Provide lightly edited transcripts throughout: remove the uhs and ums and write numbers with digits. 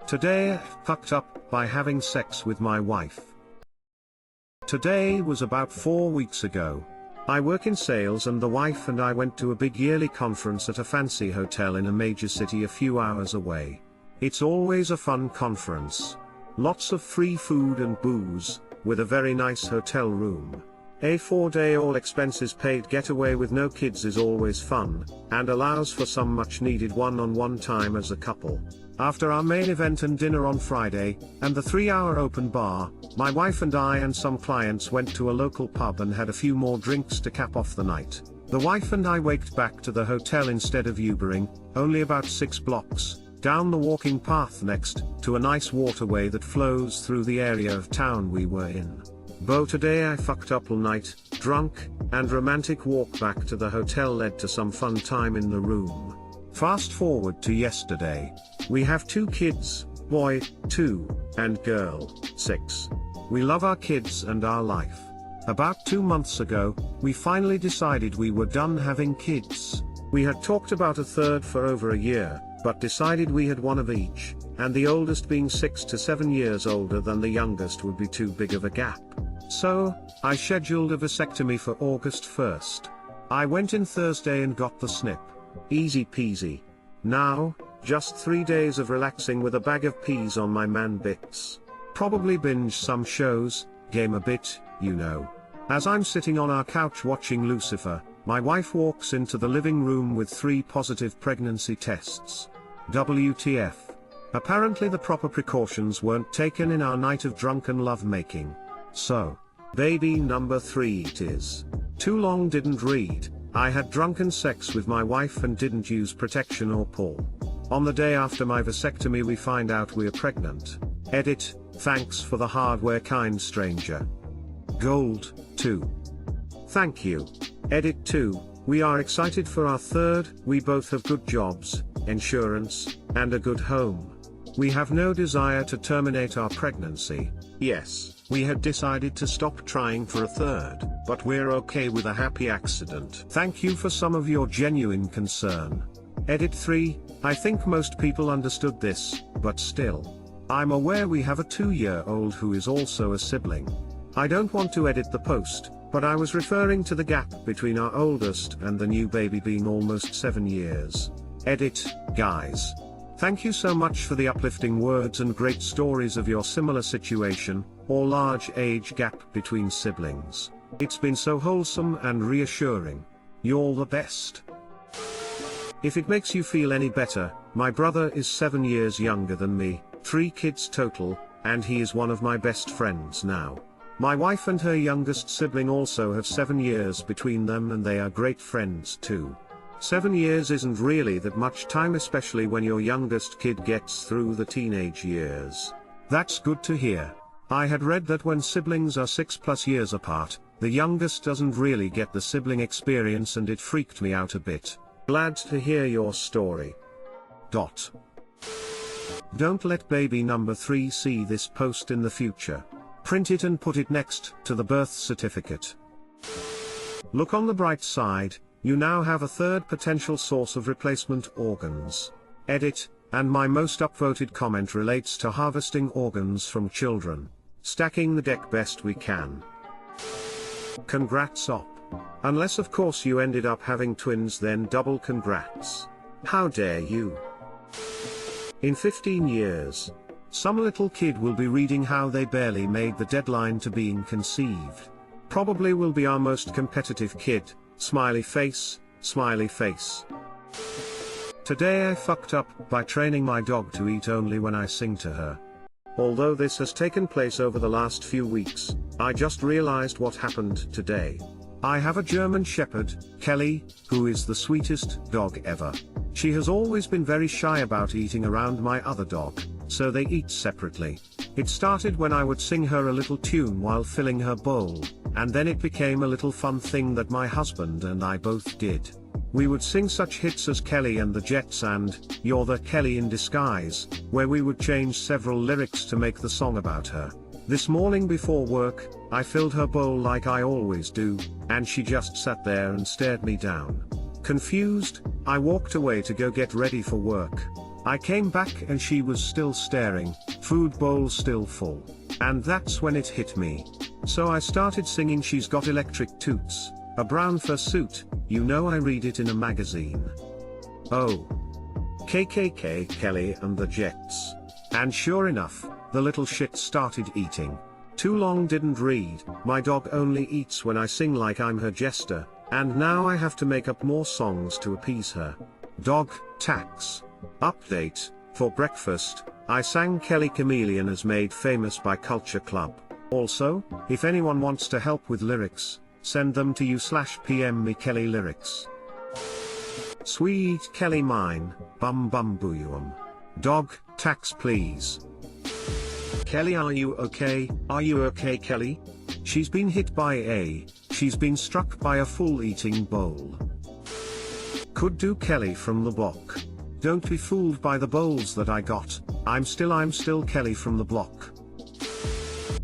Today I fucked up by having sex with my wife. Today was about 4 weeks ago. I work in sales and the wife and I went to a big yearly conference at a fancy hotel in a major city a few hours away. It's always a fun conference. Lots of free food and booze, with a very nice hotel room. A 4-day all expenses paid getaway with no kids is always fun, and allows for some much needed one-on-one time as a couple. After our main event and dinner on Friday, and the 3-hour open bar, my wife and I and some clients went to a local pub and had a few more drinks to cap off the night. The wife and I waked back to the hotel instead of Ubering, only about 6 blocks, down the walking path next to a nice waterway that flows through the area of town we were in. Today I fucked up all night, drunk, and romantic walk back to the hotel led to some fun time in the room. Fast forward to yesterday. We have 2 kids, boy, 2, and girl, 6. We love our kids and our life. About 2 months ago, we finally decided we were done having kids. We had talked about a third for over a year, but decided we had one of each, and the oldest being 6 to 7 years older than the youngest would be too big of a gap. So, I scheduled a vasectomy for August 1st. I went in Thursday and got the snip. Easy peasy. Now, just 3 days of relaxing with a bag of peas on my man bits. Probably binge some shows, game a bit, you know. As I'm sitting on our couch watching Lucifer, my wife walks into the living room with 3 positive pregnancy tests. WTF. Apparently the proper precautions weren't taken in our night of drunken lovemaking. So, baby number 3 it is. Too long didn't read. I had drunken sex with my wife and didn't use protection or pull. On the day after my vasectomy we find out we're pregnant. Edit, thanks for the hardware kind stranger. Gold, 2. Thank you. Edit 2, we are excited for our third, we both have good jobs, insurance, and a good home. We have no desire to terminate our pregnancy. Yes, we had decided to stop trying for a third, but we're okay with a happy accident. Thank you for some of your genuine concern. Edit 3, I think most people understood this, but still. I'm aware we have a 2-year-old who is also a sibling. I don't want to edit the post, but I was referring to the gap between our oldest and the new baby being almost 7 years. Edit, guys. Thank you so much for the uplifting words and great stories of your similar situation, or large age gap between siblings. It's been so wholesome and reassuring. You're the best. If it makes you feel any better, my brother is 7 years younger than me, 3 kids total, and he is one of my best friends now. My wife and her youngest sibling also have 7 years between them and they are great friends too. 7 years isn't really that much time, especially when your youngest kid gets through the teenage years. That's good to hear. I had read that when siblings are 6+ years apart, the youngest doesn't really get the sibling experience and it freaked me out a bit. Glad to hear your story. Don't let baby number 3 see this post in the future. Print it and put it next to the birth certificate. Look on the bright side, you now have a third potential source of replacement organs. Edit, and my most upvoted comment relates to harvesting organs from children. Stacking the deck best we can. Congrats op. Unless of course you ended up having twins, then double congrats. How dare you. In 15 years, some little kid will be reading how they barely made the deadline to being conceived. Probably will be our most competitive kid, smiley face, smiley face. Today I fucked up by training my dog to eat only when I sing to her. Although this has taken place over the last few weeks, I just realized what happened today. I have a German Shepherd, Kelly, who is the sweetest dog ever. She has always been very shy about eating around my other dog, so they eat separately. It started when I would sing her a little tune while filling her bowl, and then it became a little fun thing that my husband and I both did. We would sing such hits as Kelly and the Jets and You're the Kelly in Disguise, where we would change several lyrics to make the song about her. This morning before work, I filled her bowl like I always do, and she just sat there and stared me down. Confused, I walked away to go get ready for work. I came back and she was still staring, food bowl still full. And that's when it hit me. So I started singing She's Got Electric Toots, a brown fursuit, you know I read it in a magazine. Oh. KKK Kelly and the Jets. And sure enough, the little shit started eating. Too long didn't read, my dog only eats when I sing like I'm her jester, and now I have to make up more songs to appease her. Dog tax. Update, for breakfast, I sang Kelly Chameleon as made famous by Culture Club. Also, if anyone wants to help with lyrics, send them to you/PM me Kelly lyrics. Sweet Kelly mine, bum bum booyum. Dog tax please. Kelly, are you okay? Are you okay, Kelly? She's been hit by she's been struck by a full eating bowl. Could do Kelly from the block. Don't be fooled by the bowls that I got, I'm still Kelly from the block.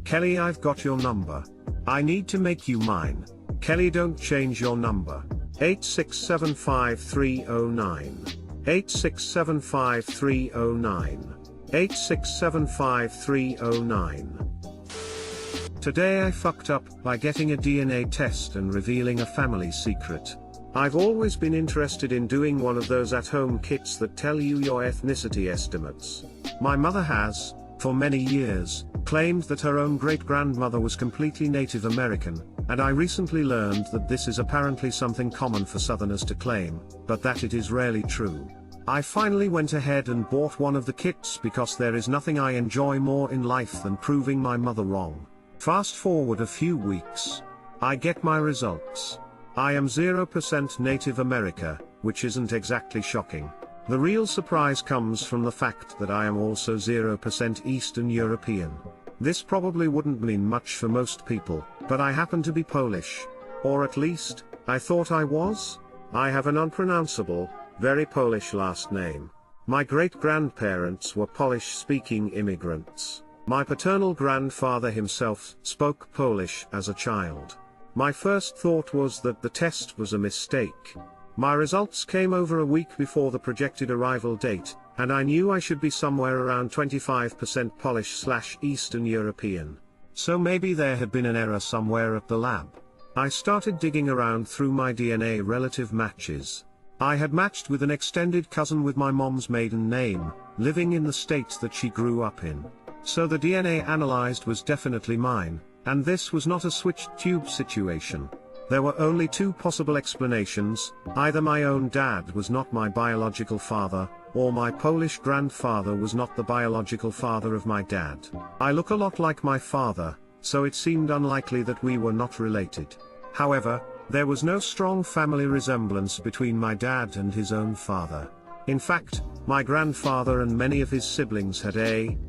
Kelly, I've got your number. I need to make you mine. Kelly, don't change your number. 8675309. 8675309. 8675309. Today I fucked up by getting a DNA test and revealing a family secret. I've always been interested in doing one of those at-home kits that tell you your ethnicity estimates. My mother has, for many years, claimed that her own great-grandmother was completely Native American, and I recently learned that this is apparently something common for Southerners to claim, but that it is rarely true. I finally went ahead and bought one of the kits because there is nothing I enjoy more in life than proving my mother wrong. Fast forward a few weeks. I get my results. I am 0% Native America, which isn't exactly shocking. The real surprise comes from the fact that I am also 0% Eastern European. This probably wouldn't mean much for most people, but I happen to be Polish. Or at least, I thought I was? I have an unpronounceable, very Polish last name. My great-grandparents were Polish-speaking immigrants. My paternal grandfather himself spoke Polish as a child. My first thought was that the test was a mistake. My results came over a week before the projected arrival date, and I knew I should be somewhere around 25% Polish/Eastern European. So maybe there had been an error somewhere at the lab. I started digging around through my DNA relative matches. I had matched with an extended cousin with my mom's maiden name, living in the state that she grew up in. So the DNA analyzed was definitely mine. And this was not a switched tube situation. There were only two possible explanations, either my own dad was not my biological father, or my Polish grandfather was not the biological father of my dad. I look a lot like my father, so it seemed unlikely that we were not related. However, there was no strong family resemblance between my dad and his own father. In fact, my grandfather and many of his siblings had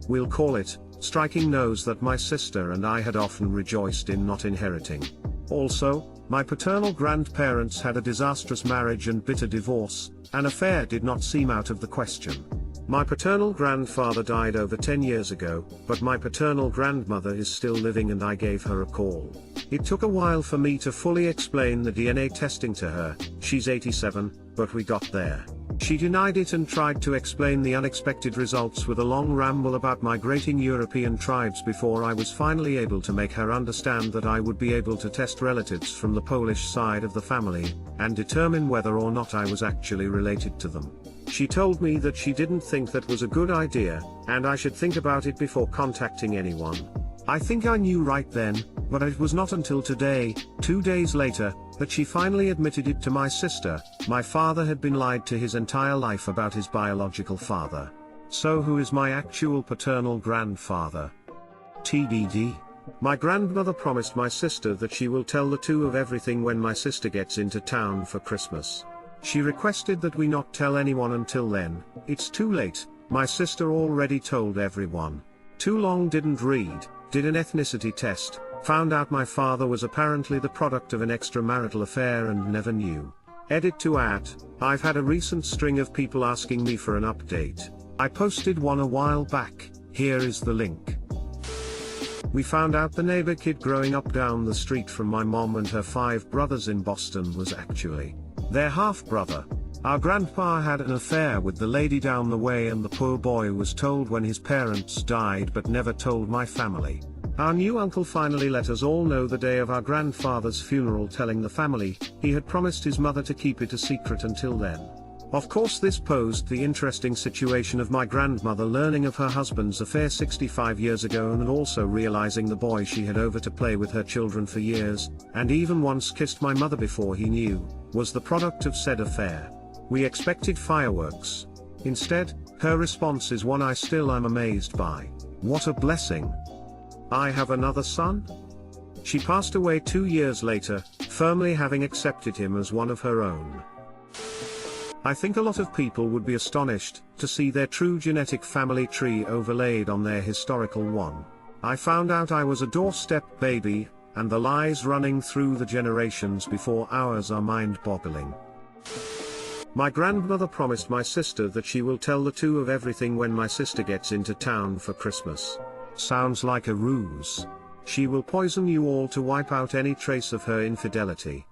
we'll call it, striking nose that my sister and I had often rejoiced in not inheriting. Also, my paternal grandparents had a disastrous marriage and bitter divorce. An affair did not seem out of the question. My paternal grandfather died over 10 years ago, but my paternal grandmother is still living and I gave her a call. It took a while for me to fully explain the DNA testing to her. She's 87, but we got there. She denied it and tried to explain the unexpected results with a long ramble about migrating European tribes before I was finally able to make her understand that I would be able to test relatives from the Polish side of the family, and determine whether or not I was actually related to them. She told me that she didn't think that was a good idea, and I should think about it before contacting anyone. I think I knew right then, but it was not until today, 2 days later, that she finally admitted it to my sister. My father had been lied to his entire life about his biological father. So who is my actual paternal grandfather? TBD. My grandmother promised my sister that she will tell the two of everything when my sister gets into town for Christmas. She requested that we not tell anyone until then. It's too late, my sister already told everyone. Too long didn't read, did an ethnicity test, found out my father was apparently the product of an extramarital affair and never knew. Edit to add, I've had a recent string of people asking me for an update. I posted one a while back, here is the link. We found out the neighbor kid growing up down the street from my mom and her 5 brothers in Boston was actually their half-brother. Our grandpa had an affair with the lady down the way, and the poor boy was told when his parents died but never told my family. Our new uncle finally let us all know the day of our grandfather's funeral, telling the family he had promised his mother to keep it a secret until then. Of course, this posed the interesting situation of my grandmother learning of her husband's affair 65 years ago, and also realizing the boy she had over to play with her children for years, and even once kissed my mother before he knew, was the product of said affair. We expected fireworks. Instead, her response is one I still am amazed by. What a blessing. I have another son? She passed away 2 years later, firmly having accepted him as one of her own. I think a lot of people would be astonished to see their true genetic family tree overlaid on their historical one. I found out I was a doorstep baby, and the lies running through the generations before ours are mind-boggling. My grandmother promised my sister that she will tell the two of everything when my sister gets into town for Christmas. Sounds like a ruse. She will poison you all to wipe out any trace of her infidelity.